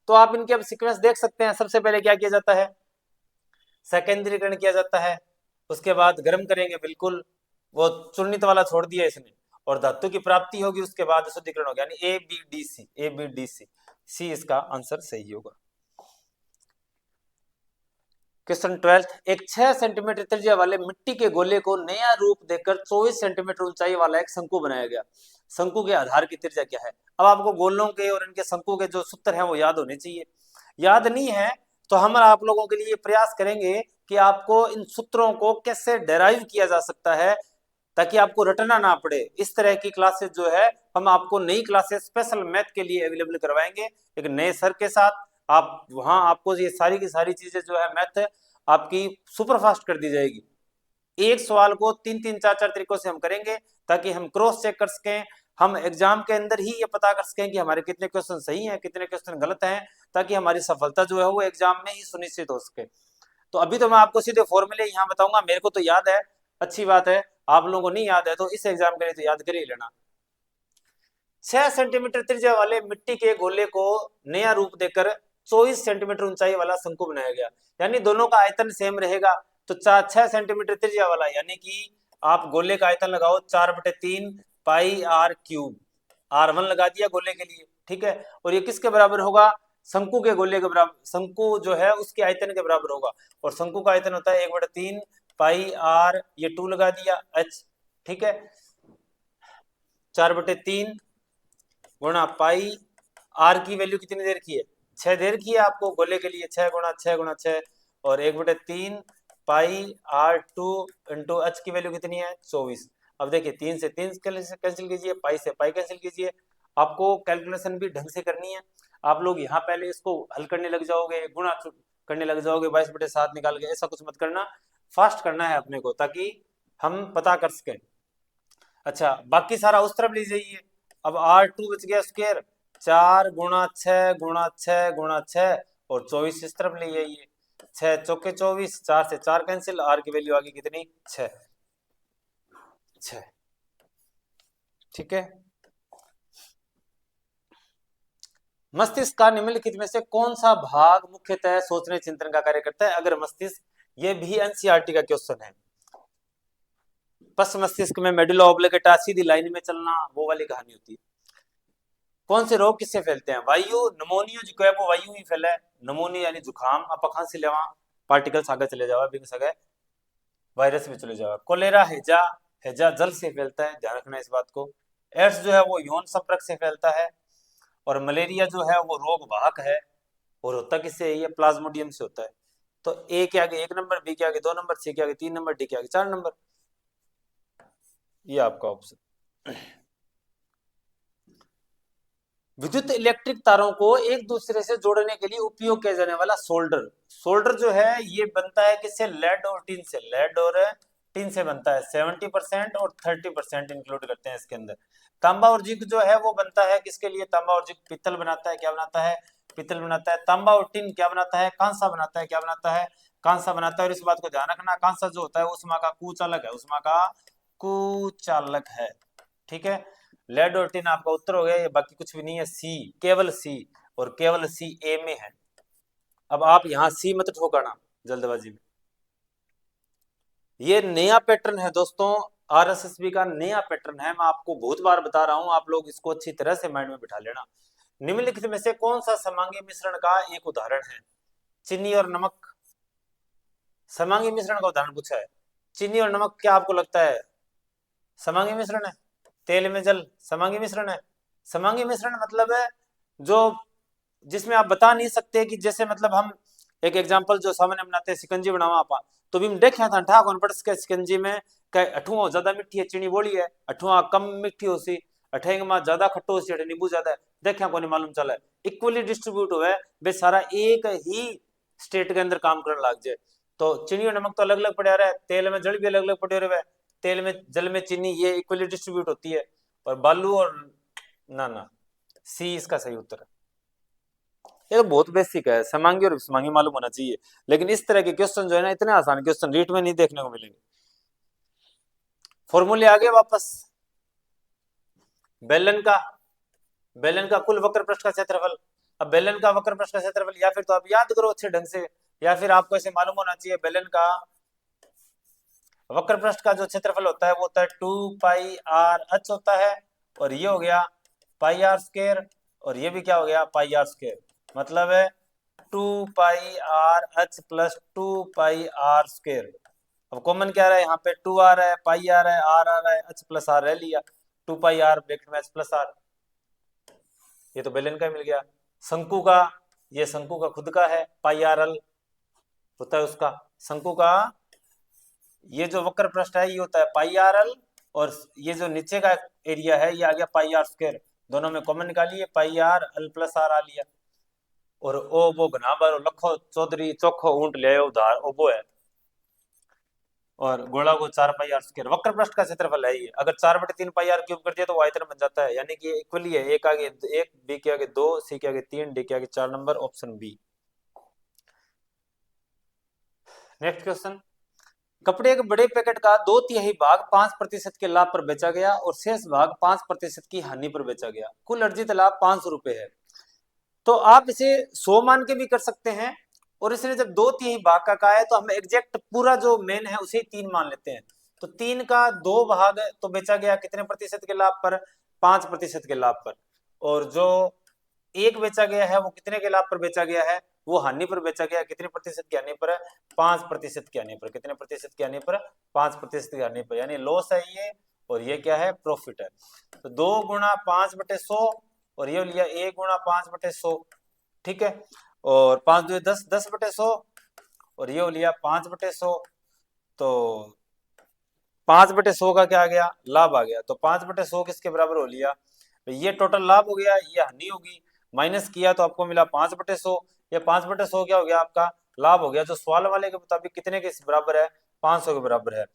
तो आप इनके अब सीक्वेंस देख सकते हैं। सबसे पहले क्या किया जाता है, सेकेंडरीकरण किया जाता है। उसके बाद गर्म करेंगे, बिल्कुल वो चूर्णित वाला छोड़ दिया इसने, और धातु की प्राप्ति होगी, उसके बाद शुद्धिकरण होगा, यानी ABDC, ABDC, सी इसका आंसर सही होगा। क्वेश्चन 12, एक 6 सेंटीमीटर त्रिज्या वाले मिट्टी के गोले को नया रूप देकर 24 सेंटीमीटर ऊंचाई वाला एक शंकु बनाया गया। शंकु के आधार की त्रिज्या क्या है। अब आपको गोलों के और इनके शंकु के जो सूत्र हैं वो याद होने चाहिए। याद नहीं है तो हम आप लोगों के लिए प्रयास करेंगे कि आपको इन सूत्रों को कैसे डेराइव किया जा सकता है, ताकि आपको रटना ना पड़े। इस तरह की क्लासेस जो है हम आपको नई क्लासेस स्पेशल मैथ के लिए अवेलेबल करवाएंगे, एक नए सर के साथ। आप वहां आपको ये सारी की सारी चीजें जो है मैथ आपकी सुपर फास्ट कर दी जाएगी। एक सवाल को 3-3, 4-4 तरीकों से हम करेंगे, ताकि हम क्रॉस चेक कर सकें, हम एग्जाम के अंदर ही ये पता कर सकें कि हमारे कितने क्वेश्चन सही हैं, कितने क्वेश्चन गलत हैं, ताकि हमारी सफलता जो है वो एग्जाम में ही सुनिश्चित हो सके। तो अभी तो मैं आपको सीधे फॉर्मूले यहाँ बताऊंगा, मेरे को तो याद है, अच्छी बात है। आप लोगों को नहीं याद है तो इस एग्जाम के लिए तो याद कर ही लेना। 6 सेंटीमीटर त्रिज्या वाले मिट्टी के गोले को नया रूप देकर 24 सेंटीमीटर ऊंचाई वाला शंकु बनाया गया, यानी दोनों का आयतन सेम रहेगा। तो 6 सेंटीमीटर त्रिज्या वाला, यानी कि आप गोले का आयतन लगाओ 4/3 पाई आर क्यूब, R1 लगा दिया गोले के लिए, ठीक है। और ये किसके बराबर होगा, शंकु के गोले के बराबर, शंकु जो है उसके आयतन के बराबर होगा, और शंकु का आयतन होता है 1/3 पाई आर, ये 2 लगा दिया h, ठीक है। 4/3 गुणा पाई, आर की वैल्यू कितनी देर की है, 6 देर की है आपको गोले के लिए, 6 गुणा 6 गुणा 6, और 1/3 पाई R2 इंटू h की वैल्यू कितनी है, 24। अब देखिए 3 से 3 कैंसिल कीजिए, पाई से पाई कैंसिल कीजिए। आपको कैलकुलेशन भी ढंग से करनी है। आप लोग यहाँ पहले इसको हल करने लग जाओगे, गुणा करने लग जाओगे 22/7 निकाल के, ऐसा कुछ मत करना, फास्ट करना है अपने को, ताकि हम पता कर सकें। अच्छा, बाकी सारा उस तरफ ले जाइए। अब R2 बच गया स्क्वायर, 4 गुणा 6 गुणा 6 गुणा 6, और 24 इस तरफ ले जाइए। 6 चौके 24, 4 से 4 कैंसिल, आर की वैल्यू आ गई कितनी, 6, 6, ठीक है। मस्तिष्क का निम्नलिखित में से कौन सा भाग मुख्यतः सोचने चिंतन का कार्य करता है? अगर मस्तिष्क, ये भी एनसीईआरटी का क्वेश्चन है। पश्च मस्तिष्क में मेडुला ऑब्लिंगेटा, सीधी लाइन में चलना, वो वाली कहानी होती है। कौन से रोग किससे फैलते हैं? वायु, निमोनिया जो है वो वायु ही फैला है। निमोनिया यानी जुकाम, आप खांसी लेवा पार्टिकल्स आगे चले जावा, बिंग सके वायरस भी चले जावा। कोलेरा, हैजा, हैजा जल से फैलता है, ध्यान रखना इस बात को। एड्स जो है वो यौन संपर्क से फैलता है। और मलेरिया जो है वो रोग वाहक है, और होता किससे? ये प्लाज्मोडियम से होता है। तो ए के आगे 1 नंबर, बी के आगे 2 नंबर, सी के आगे 3 नंबर, डी के आगे 4 नंबर। ये आपका ऑप्शन। विद्युत इलेक्ट्रिक तारों को एक दूसरे से जोड़ने के लिए उपयोग किया जाने वाला सोल्डर, सोल्डर जो है ये बनता है किससे? लेड और टिन से। लेड और टिन से बनता है। 70% और 30% इंक्लूड करते हैं इसके अंदर। तांबा और जिंक जो है वो बनता है किसके लिए? तांबा और जिंक पित्तल बनाता है। क्या बनाता है? पित्तल बनाता है। तांबा और टिन क्या बनाता है? कांसा बनाता है। क्या बनाता है? कांसा बनाता है। और इस बात को ध्यान रखना, कांसा जो होता है उष्मा का कुचालक है, उष्मा का कुचालक है। ठीक है, लेड और टिन आपका उत्तर हो गया। ये बाकी कुछ भी नहीं है, सी, केवल सी, और केवल सी ए में है। अब आप यहां सी मत ठोकाना जल्दबाजी में। ये नया पैटर्न है दोस्तों, आरएसएसबी का नया पैटर्न है। मैं आपको बहुत बार बता रहा हूं, आप लोग इसको अच्छी तरह से माइंड में बिठा लेना। निम्नलिखित में से कौन सा समांगी मिश्रण का एक उदाहरण है? चीनी और नमक। समांगी मिश्रण का उदाहरण पूछा है। चीनी और नमक क्या आपको लगता है समांगी मिश्रण है? तेल में जल समांगी मिश्रण है? समांगी मिश्रण मतलब है जो, जिसमें आप बता नहीं सकते कि, जैसे मतलब हम एक एग्जांपल जो सामान्य बनाते हैं, शिकंजी बनावा आपा, तो भी हम देखा था ठा कौन पड़ सके शिकंजी में कई अठुआ ज्यादा मिट्टी है, चीनी बोली है, अठुआ कम मिट्टी हो सी, अठेंग में ज्यादा खट्टो सी, अठे नींबू ज्यादा है, देखा को नहीं मालूम चला है। इक्वली डिस्ट्रीब्यूट हुआ है, वे सारा एक ही स्टेट के अंदर काम करने लग जाए। तो चीनी और नमक तो अलग अलग पड़े रहा है, तेल में जल भी अलग अलग पड़े रहे, तेल में जल में चीनी ये इक्वली डिस्ट्रीब्यूट होती है, और बालू और ना सी इसका सही उत्तर है। ये तो बहुत बेसिक है, समांगी और विषमांगी मालूम होना चाहिए, लेकिन इस तरह के क्वेश्चन जो है ना, इतने आसान क्वेश्चन रीट में नहीं देखने को मिलेंगे। फॉर्मूले आगे वापस। बेलन का, बेलन का कुल वक्र पृष्ठ का क्षेत्रफल। अब बेलन का वक्र पृष्ठ का क्षेत्रफल या फिर तो आप याद करो अच्छे ढंग से, या फिर आपको ऐसे मालूम होना चाहिए। बेलन का वक्र पृष्ठ का जो क्षेत्रफल होता है वो होता है 2πr(h) होता है, और ये हो गया πr², और ये भी क्या हो गया? πr²। मतलब है 2πr(h) प्लस 2πr²। अब कॉमन क्या आ रहा है? यहाँ पे 2 आ रहा है, पाई आ रहा है, आर आ रहा है, h प्लस आर रह लिया, 2πr ब्रैकेट में h प्लस आर। ये तो बेलन का मिल गया। शंकु का, ये शंकु का खुद का है, πrl होता है उसका। शंकु का ये जो वक्र पृष्ठ है ये होता है πrl, और ये जो नीचे का एरिया है ये आ गया πr²। दोनों में कॉमन निकालिए, πrl प्लस आर आ लिया। और ओ वो घना बार लखो चौधरी चोखो ऊंट ले उधार ओबो है, और गोला को 4πr²। वक्र पृष्ठ का क्षेत्रफल है ये। अगर 4/3πr³ कर दिया तो वो आयतन बन जाता है, यानी कि ये इक्वली है, एक आगे एक, बी के आगे 2, सी के आगे 3, डी के आगे 4 number, option B. Next question. कपड़े के बड़े पैकेट का 2/3 भाग 5% के लाभ पर बेचा गया और शेष भाग 5% की हानि पर बेचा गया। कुल अर्जित लाभ 500 रुपए है। तो आप इसे 100 मान के भी कर सकते हैं, और इसने जब 2/3 भाग का कहा है तो हम एग्जैक्ट पूरा जो मेन है उसे 3 मान लेते हैं। तो 3 का 2 भाग तो बेचा गया कितने प्रतिशत के लाभ पर? 5% के लाभ पर। और जो एक बेचा गया है वो कितने के लाभ पर बेचा गया है? वो हानि पर बेचा गया, कितने प्रतिशत की हानि पर? 5% की हानि पर। कितने प्रतिशत की हानि पर? 5% की हानि पर, यानी लॉस है ये, और ये क्या है? प्रॉफिट है। तो 2 × 5/100, और ये लिया 1 × 5/100। ठीक है, और 5 2 10, 10/100, और ये लिया 5/100। तो 5/100 का क्या आ गया? लाभ आ गया। तो 5/100 किसके बराबर हो लिया? ये टोटल लाभ हो गया, ये हानि होगी, माइनस किया तो आपको मिला 5/100। ये 5/100 क्या हो गया? आपका लाभ हो गया, जो सवाल वाले के मुताबिक कितने के बराबर है? 500 के बराबर है।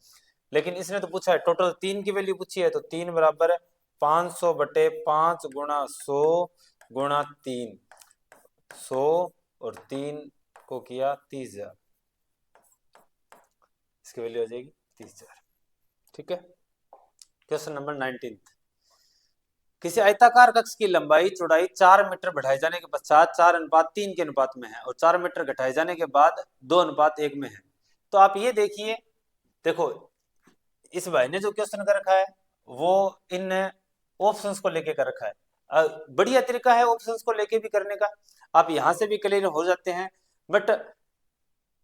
लेकिन इसने तो पूछा है टोटल 3 की वैल्यू पूछी है, तो 3 बराबर 500/5 × 100 × 3, 100 और 3 को किया 30,000, इसकी वैल्यू हो जाएगी 30,000। ठीक है, क्वेश्चन नंबर 19। किसी आयताकार कक्ष की लंबाई चौड़ाई 4 मीटर बढ़ाए जाने के पश्चात 4:3 के अनुपात में है और 4 मीटर घटाए जाने के बाद 2:1 में है। तो आप ये देखिए, देखो इस भाई ने जो क्वेश्चन कर रखा है वो इन ऑप्शंस को लेके कर रखा है। बढ़िया तरीका है ऑप्शंस को लेके भी करने का, आप यहां से भी क्लियर हो जाते हैं। बट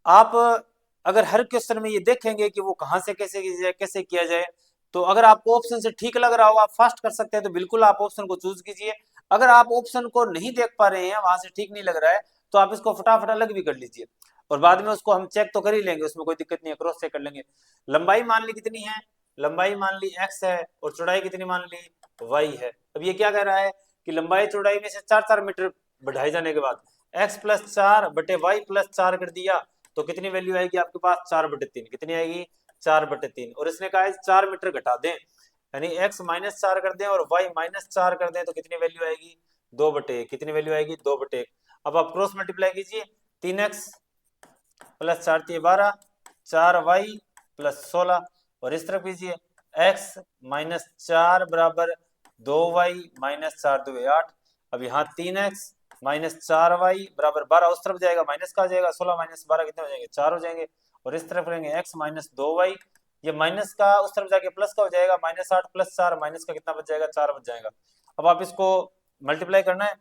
आप अगर हर क्वेश्चन में ये देखेंगे कि वो कहाँ से कैसे किया जाए, तो अगर आपको ऑप्शन से ठीक लग रहा हो, आप फास्ट कर सकते हैं, तो बिल्कुल आप ऑप्शन को चूज कीजिए। अगर आप ऑप्शन को नहीं देख पा रहे हैं, वहां से ठीक नहीं लग रहा है, तो आप इसको फटाफट अलग भी कर लीजिए और बाद में उसको हम चेक तो कर ही लेंगे, उसमें कोई दिक्कत नहीं है, क्रॉस चेक कर लेंगे। लंबाई मान ली कितनी है, लंबाई मान ली x है और चौड़ाई कितनी मान ली y है। अब ये क्या कह रहा है कि लंबाई चौड़ाई में से 4-4 मीटर बढ़ाए जाने के बाद x+4 बटे y +4 कर दिया, तो कितनी वैल्यू आएगी आपके पास 4/3। कितनी आएगी 4/3। और इसने कहा है 4 मीटर घटा दें, यानी x -4 कर दें और y -4 कर दें, तो कितनी वैल्यू आएगी 2/1। कितनी वैल्यू आएगी 2/1। अब आप क्रॉस मल्टीप्लाई कीजिए, 3x + 4 × 12, 4y + 16 और इस तरफ कीजिए x - 4 बराबर 2y - 4 2 8। अब यहाँ 3x - 4y बराबर 12, उस तरफ जाएगा माइनस का आ जाएगा, 16 - 12 कितने हो जाएंगे 4 हो जाएंगे। और इस तरफ रहेंगे x - 2y, ये माइनस का उस तरफ जाके प्लस का हो जाएगा, -8 + 4 माइनस का कितना बच जाएगा 4 बच जाएगा। अब आप इसको मल्टीप्लाई करना है,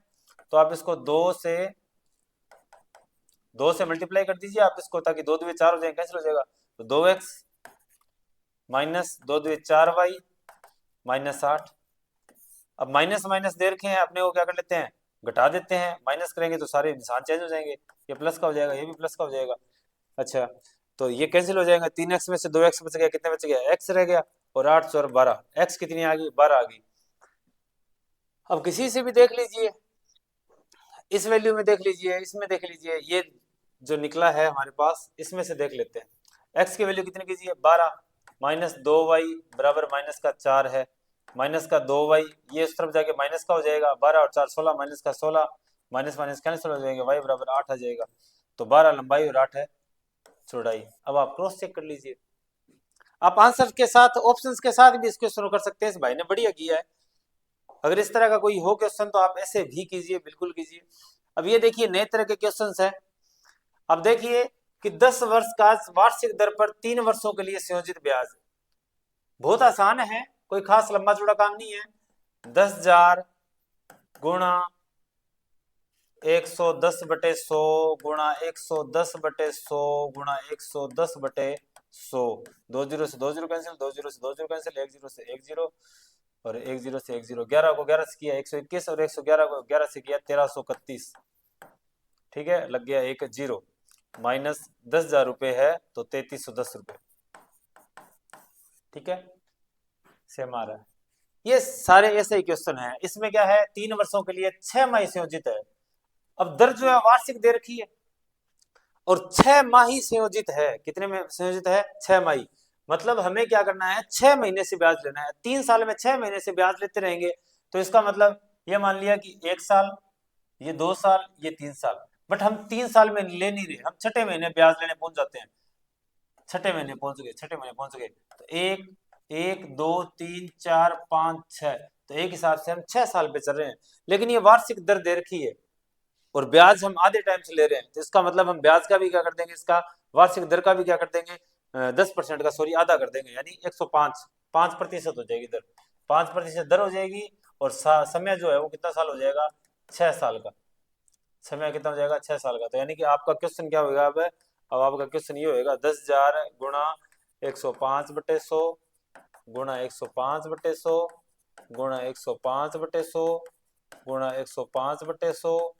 तो आप इसको 2 से मल्टीप्लाई कर दीजिए आप इसको, ताकि 2 2 4 हो जाएगा, कैंसिल हो जाएगा। तो 2x - 2 2 4y -8। अब माइनस माइनस दे रखे हैं, अपने को क्या कर लेते हैं घटा देते हैं, माइनस करेंगे तो सारे निशान चेंज हो जाएंगे, ये प्लस का हो जाएगा, ये भी प्लस का हो जाएगा। अच्छा, तो ये कैंसिल हो जाएगा, 3x में से 2x बच गया, कितने बच गया x रह गया, और 8 से और 12, x कितनी आ गई 12 आ गई। अब किसी से भी देख लीजिए, इस वैल्यू में देख लीजिए, इसमें देख लीजिए, ये जो निकला है हमारे पास, इसमें से देख लेते हैं। x की वैल्यू कितनी कीजिए 12, -2y बराबर -4 है, -2y, ये उस तरफ जाके माइनस का हो जाएगा, 12 और 4 16, -16, माइनस माइनस कैंसिल हो जाएंगे, y बराबर 8 आ जाएगा। तो 12 लंबाई और 8 है चौड़ाई। अब आप क्रॉस चेक कर लीजिए, आप आंसर के साथ ऑप्शंस के साथ भी इस क्वेश्चन को कर सकते हैं, इस भाई ने बढ़िया किया है। अगर इस तरह का कोई हो क्वेश्चन तो आप ऐसे भी कीजिए, बिल्कुल कीजिए। अब ये देखिए नए तरह के क्वेश्चंस है। अब देखिए कि 10 वर्ष का वार्षिक दर पर 3 वर्षों के लिए संयोजित ब्याज, बहुत आसान है, कोई खास लंबा चौड़ा काम नहीं है। 10,000 गुणा 110/100 गुणा 110/100 गुणा 110/100, 2 0 से 2 0 कैंसिल, 2 0 से 2 0 कैंसिल, 1 0 से 1 0 और 1 0 से 1 0, 11 को 11 से किया 121 और 111 को 11 से किया 1331। ठीक है, लग गया एक 0, माइनस 10,000 रुपये है तो 3310 रुपये। ठीक है, सेम आ रहा है। ये सारे ऐसे ही क्वेश्चन है, इसमें क्या है 3 वर्षों के लिए 6 माह संयोजित है। अब दर जो है वार्षिक दे रखी है और 6 माही संयोजित है, कितने में संयोजित है 6 माही, मतलब हमें क्या करना है 6 महीने से ब्याज लेना है। 3 साल में 6 महीने से ब्याज लेते रहेंगे, तो इसका मतलब ये मान लिया कि 1 साल, ये 2 साल, ये 3 साल, बट हम 3 साल में ले नहीं रहे, हम छठे महीने ब्याज लेने पहुंच जाते हैं। छठे महीने पहुंच गए, छठे महीने पहुंच गए, तो 1 1 2 3 4 5 6, तो एक हिसाब से हम 6 साल पे चल रहे हैं। लेकिन ये वार्षिक दर दे रखी है और ब्याज हम आधे टाइम से ले रहे हैं, तो इसका मतलब हम ब्याज का भी क्या कर देंगे, इसका वार्षिक दर का भी क्या कर देंगे 10% का, सॉरी आधा कर देंगे, यानी 105, 5% हो जाएगी दर, 5% दर हो जाएगी। और समय जो है वो कितना साल हो जाएगा 6 साल का, समय कितना हो जाएगा 6 साल का। तो यानी कि आपका क्वेश्चन क्या होगा, अब आपका क्वेश्चन ये होगा 10,000 गुणा 105/100 गुणा 105/100 गुणा 105/100 गुणा 105/100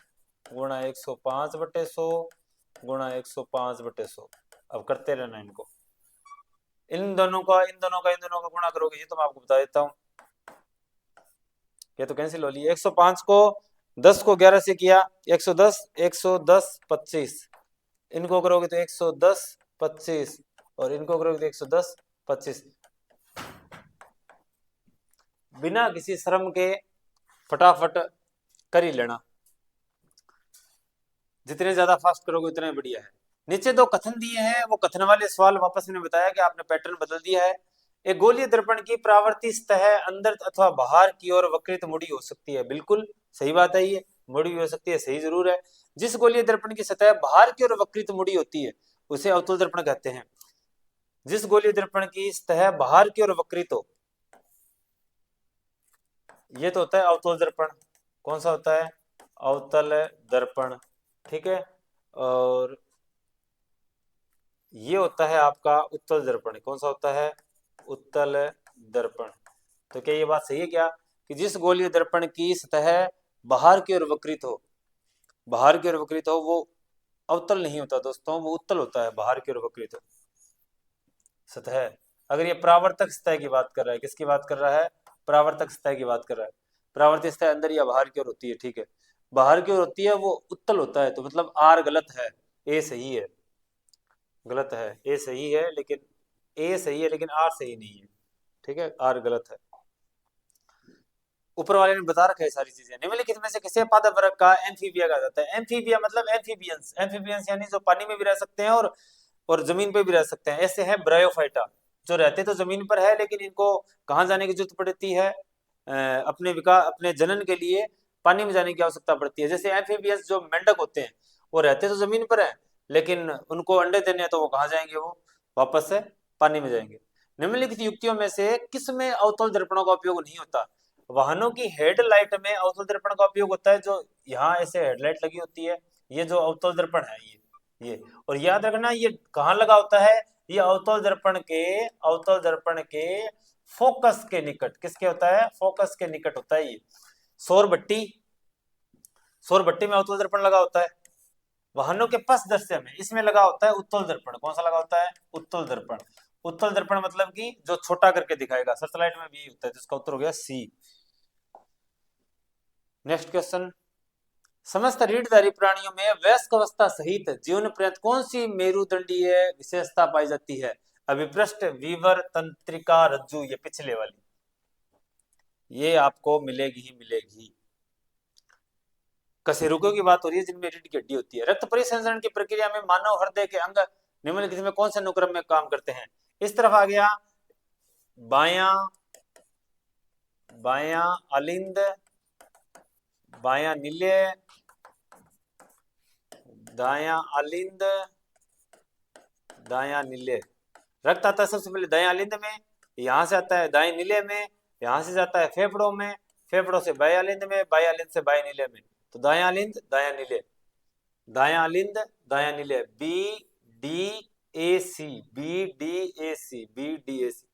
गुणा 105/100 गुणा 105/100। अब करते रहना इनको, इन दोनों का गुणा करोगे, ये तो मैं आपको बता देता हूँ, ये तो कैंसिल हो ली। 105 को 10 को 11 से किया 110, 110 25, इनको करोगे तो 110 25 और इनको करोगे तो 110 25। बिना किसी श्रम के फटाफट कर ही लेना, जितने ज्यादा फास्ट करोगे उतना बढ़िया है। नीचे 2 कथन दिए हैं, वो कथन वाले सवाल वापस मैंने बताया कि आपने पैटर्न बदल दिया है। एक गोलीय दर्पण की परावर्ती सतह अंदर अथवा बाहर की ओर वक्रित मुड़ी हो सकती है। बिल्कुल सही बात है, ये मुड़ी भी हो सकती है, सही जरूर है। जिस गोलीय दर्पण की सतह बाहर की ओर वक्रित मुड़ी होती है उसे अवतल दर्पण कहते हैं। जिस गोलीय दर्पण की सतह बाहर की ओर वक्रित हो, ये तो होता है अवतल दर्पण। कौन सा होता है? अवतल दर्पण, ठीक है। और ये होता है आपका उत्तल दर्पण। कौन सा होता है? उत्तल दर्पण। तो क्या ये बात सही है क्या कि जिस गोलीय दर्पण की सतह बाहर की ओर वक्रित हो, बाहर की ओर वक्रित हो, वो अवतल नहीं होता दोस्तों, वो उत्तल होता है, बाहर की ओर वक्रित हो सतह। अगर ये परावर्तक सतह की बात कर रहा है, किसकी बात कर रहा है? परावर्तक सतह की बात कर रहा है। परावर्तित सतह अंदर या बाहर की ओर होती है, ठीक है, बाहर की ओर होती है, वो उत्तल होता है। तो मतलब आर गलत है, ए सही है। गलत है, ए सही है लेकिन ए सही है लेकिन आर सही नहीं है, ठीक है, आर गलत है। ऊपर वाले ने बता रखा है सारी चीजें। निम्नलिखित में से किसे पादप वर्ग का एम्फीबिया कहा जाता है? एम्फीबिया मतलब एम्फीबियंस। एम्फीबियंस यानी जो पानी में भी रह सकते हैं और जमीन पे भी रह सकते हैं। ऐसे हैं ब्रायोफाइटा, जो रहते तो जमीन पर है लेकिन इनको कहाँ जाने की जरूरत पड़ती है? अपने विकास, अपने जनन के लिए पानी में जाने की आवश्यकता पड़ती है। जैसे एम्फीबियंस जो मेंढक होते हैं, वो रहते तो जमीन पर है लेकिन उनको अंडे देने हैं तो वो कहाँ जाएंगे? वो वापस से पानी में जाएंगे। निम्नलिखित युक्तियों में से किसमें अवतल दर्पणों का उपयोग नहीं होता? वाहनों की हेडलाइट में अवतल दर्पण का उपयोग होता है। जो यहाँ ऐसे हेडलाइट लगी होती है, ये जो अवतल दर्पण है, ये और याद रखना ये कहाँ लगा होता है? ये अवतल दर्पण के फोकस के निकट। किसके होता है? फोकस के निकट होता है ये। सौर भट्टी, सौर भट्टी में अवतल दर्पण लगा होता है। वाहनों के पथ दृश्य में इसमें लगा होता है उत्तल दर्पण। कौन सा लगा होता है? उत्तल दर्पण। उत्तल दर्पण मतलब कि जो छोटा करके दिखाएगा। सर्चलाइट में भी होता है, जिसका उत्तर हो गया सी। नेक्स्ट क्वेश्चन, समस्त रीढ़धारी प्राणियों में वयस्क अवस्था सहित जीवन पर्यंत कौन सी मेरुदंडीय विशेषता पाई जाती है? अभिपृष्ठ, वीवर, तंत्रिका, रज्जु, ये पिछले वाली, ये आपको मिलेगी ही मिलेगी। कशेरुकों की बात हो रही है जिनमें रीढ़ की हड्डी होती है। रक्त परिसंचरण की प्रक्रिया में मानव हृदय के अंग निम्नलिखित में कौन से अनुक्रम में काम करते हैं? इस तरफ आ गया बाया, बाया अलिंद, बाया निलय, दाया अलिंद, दाया निलय। रक्त आता है सबसे पहले दाया अलिंद में, यहाँ से आता है दाएं निलय में, यहाँ से जाता है फेफड़ों में, फेफड़ों से बाया अलिंद में, बाया अलिंद से बाएं निलय में। तो दाया अलिंद, दाया निलय, दाया अलिंद, दाया निलय, B D A C, B D A C, B D A C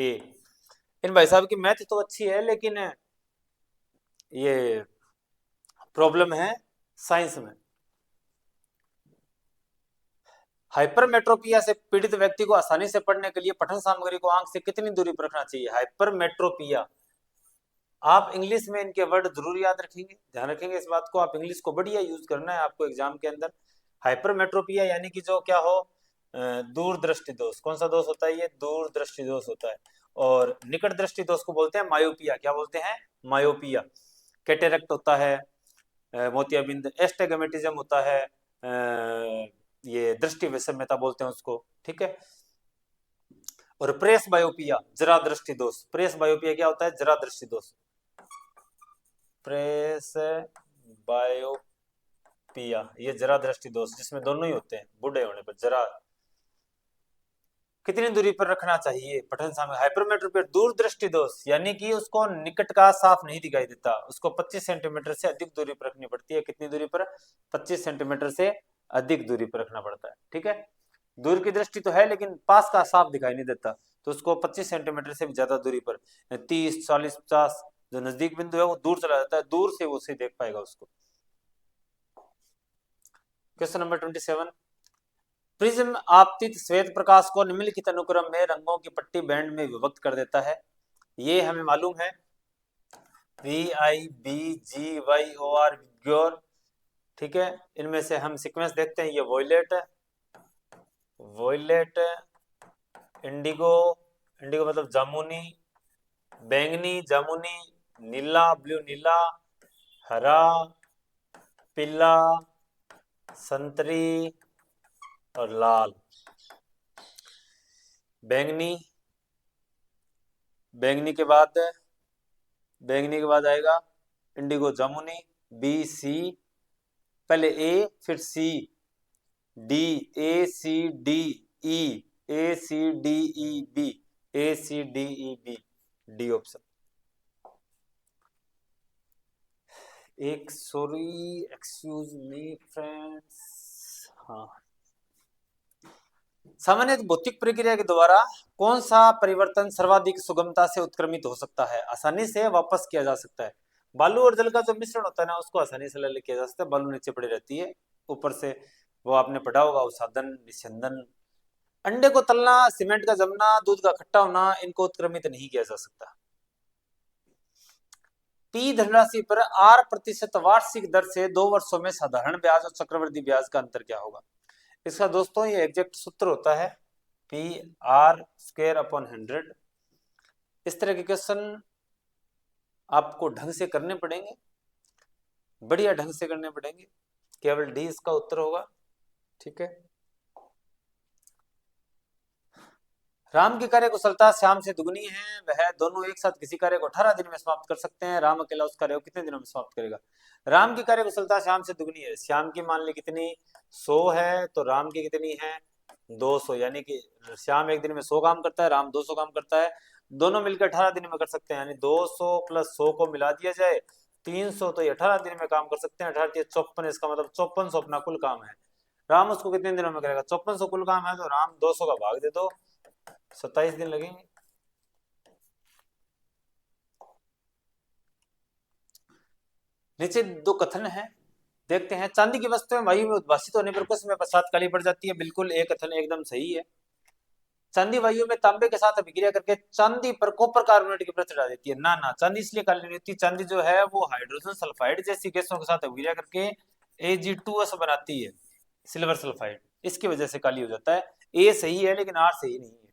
A. इन भाई साहब की मैथ तो अच्छी है लेकिन ये प्रॉब्लम है साइंस में। हाइपरमेट्रोपिया से पीड़ित व्यक्ति को आसानी से पढ़ने के लिए पठन सामग्री को आंख से कितनी दूरी पर रखना चाहिए? हाइपरमेट्रोपिया, आप इंग्लिश में इनके वर्ड जरूर याद रखेंगे, ध्यान रखेंगे इस बात को। आप इंग्लिश को बढ़िया यूज करना है आपको एग्जाम के अंदर। हाइपरमेट्रोपिया यानी कि जो क्या हो, दूरदृष्टि दोष। कौन सा दोष होता है? ये दूरदृष्टि दोष होता है। और निकट दृष्टि दोष को बोलते हैं मायोपिया। क्या बोलते हैं? मायोपिया। कैटेरेक्ट होता है, मोतियाबिंद, एस्टेगमेटिज्म होता है, ये दृष्टि विषम्यता बोलते हैं उसको, ठीक है। और प्रेस बायोपिया, जरा दृष्टि दोष। प्रेस बायोपिया क्या होता है? जरा दृष्टि दोष। प्रेस बायोपिया, ये जरा दृष्टि दोष, जिसमें दोनों ही होते हैं बूढ़े होने पर। जरा कितनी दूरी पर रखना चाहिए पठन सामग्री? हाइपरमेट्रोपिया दूर दृष्टि दोष यानी कि उसको निकट का साफ नहीं दिखाई देता, उसको 25 सेंटीमीटर से अधिक दूरी पर रखनी पड़ती है। कितनी दूरी पर? 25 सेंटीमीटर से अधिक दूरी पर रखना पड़ता है, ठीक है। दूर की दृष्टि तो है लेकिन पास का साफ दिखाई नहीं देता, तो उसको 25 सेंटीमीटर से भी ज्यादा दूरी पर, 30, 40, 50, जो नजदीक बिंदु है वो दूर चला जाता है, दूर से वो उसे देख पाएगा उसको। क्वेश्चन नंबर 27, प्रिज्म आपतित श्वेत प्रकाश को निम्नलिखित अनुक्रम में रंगों की पट्टी बैंड में विभक्त कर देता है। ये हमें मालूम है, VIBGYOR, विग्योर, ठीक है। इनमें से हम सीक्वेंस देखते हैं। ये वॉयलेट, वॉयलेट, इंडिगो, इंडिगो मतलब जामुनी, बैंगनी जामुनी, नीला ब्लू नीला, हरा, पीला, संतरी और लाल। बैंगनी, बैंगनी के बाद आएगा इंडिगो जामुनी, बी सी, पहले ए फिर C, D, A C D E, A C D E B, A C D E B, D option. एक सॉरी, एक्सक्यूज मी फ्रेंड्स, हाँ, सामान्य भौतिक प्रक्रिया के द्वारा कौन सा परिवर्तन सर्वाधिक सुगमता से उत्क्रमित हो सकता है, आसानी से वापस किया जा सकता है? बालू और जल का जो मिश्रण होता है ना, उसको आसानी से ले किया जा सकता है। बालू नीचे पड़ी रहती है, ऊपर से वो आपने पढ़ा होगा उसादन, निस्यंदन। अंडे को तलना, सीमेंट का जमना, दूध का खट्टा होना, इनको उत्क्रमित नहीं किया जा सकता। पी धनराशि पर R% वार्षिक दर से 2 वर्षों में साधारण ब्याज और चक्रवृद्धि ब्याज का अंतर क्या होगा? इसका दोस्तों ये एग्जैक्ट सूत्र होता है PR²/100। इस तरह के क्वेश्चन आपको ढंग से करने पड़ेंगे, बढ़िया ढंग से करने पड़ेंगे। केवल डी इसका उत्तर होगा, ठीक है। राम की कार्य कुशलता श्याम से दुगनी है, वह दोनों एक साथ किसी कार्य को 18 दिन में समाप्त कर सकते हैं। राम अकेला उस कार्य को कितने दिनों में समाप्त करेगा? राम की कार्य कुशलता श्याम से दुगनी है। श्याम की मान ली कितनी, 100 है, तो राम की कितनी है, 200। यानी कि श्याम एक दिन में 100 काम करता है, राम 200 काम करता है, दोनों मिलकर 18 दिन में कर सकते हैं। यानी 200 + 100 को मिला दिया जाए 300, तो ये 18 दिन में काम कर सकते हैं। 18 × 54, इसका मतलब 5400 अपना कुल काम है। राम उसको कितने दिनों में करेगा? 5400 कुल काम है, तो राम 200 का भाग दे दो, 27 दिन लगेंगे। नीचे 2 कथन है, देखते हैं। चांदी की वस्तुएं वायु में उद्भासित होने पर कुछ समय पश्चात काली पड़ जाती है। बिल्कुल एक कथन एकदम सही है। चांदी वायु में तांबे के साथ अभिक्रिया करके चांदी पर कॉपर कार्बोनेट की परत चढ़ा देती है। ना ना, चांदी इसलिए काली नहीं होती, चांदी जो है वो हाइड्रोजन सल्फाइड जैसी गैसों के साथ अभिक्रिया करके Ag2S बनाती है, सिल्वर सल्फाइड, इसकी वजह से काली हो जाता है। ए सही है लेकिन आर सही नहीं है।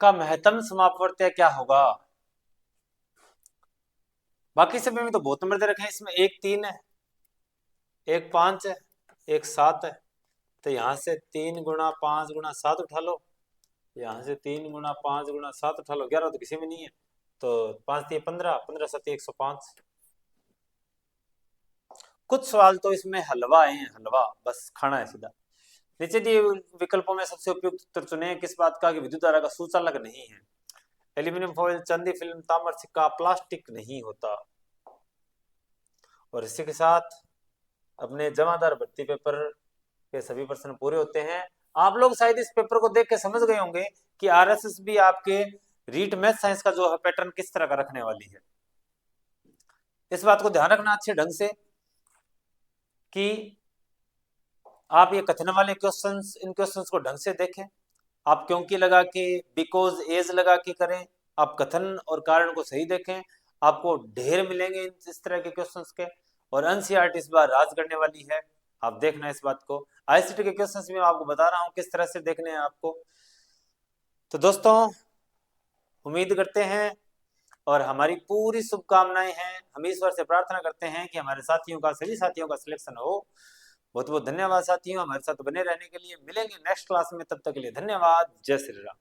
का महत्तम समापवर्त्य क्या होगा? बाकी सभी में तो बहुत नंबर दे रखे हैं, इसमें 1 3 है, 1 5 है, 1 7 है, तो यहाँ से 3 × 5 × 7 उठा लो, यहाँ से 3 × 5 × 7 उठा लो, 11 तो किसी में नहीं है, तो 5 × 3 15, 15 × 7 105। कुछ सवाल तो इसमें हलवा है, हलवा बस खाना है सीधा। नीचे दिए विकल्पों में सबसे उपयुक्त उत्तर चुने। किस बात का कि विद्युत धारा का सुचालक नहीं है? एल्यूमिनियम फॉइल, चांदी फिल्म, ताम्र सिक्का, प्लास्टिक नहीं होता। और इसी के साथ अपने जमादार भर्ती पेपर के सभी प्रश्न पूरे होते हैं। आप लोग शायद इस पेपर को देख के समझ गए होंगे कि RSS भी आपके रीट मैथ साइंस का जो है पैटर्न किस तरह का रखने वाली है। इस बात को ध्यान रखना अच्छे ढंग से कि आप ये कथन वाले क्वेश्चंस, इन क्वेश्चंस को ढंग से देखें। आप क्योंकि लगा के, बिकॉज, एज लगा के करें। आप कथन और कारण को सही देखें, आपको ढेर मिलेंगे इस तरह के क्वेश्चंस के। और एनसीईआरटी इस बार राज करने वाली है, आप देखना इस बात को। आईसीटी के क्वेश्चंस भी मैं आपको बता रहा हूँ किस तरह से देखने हैं आपको। तो दोस्तों उम्मीद करते हैं और हमारी पूरी शुभकामनाएं हैं, हम ईश्वर से प्रार्थना करते हैं कि हमारे साथियों का, सभी साथियों का सिलेक्शन हो। बहुत बहुत धन्यवाद साथियों, हमारे साथ बने रहने के लिए। मिलेंगे नेक्स्ट क्लास में, तब तक के लिए धन्यवाद। जय श्री राम।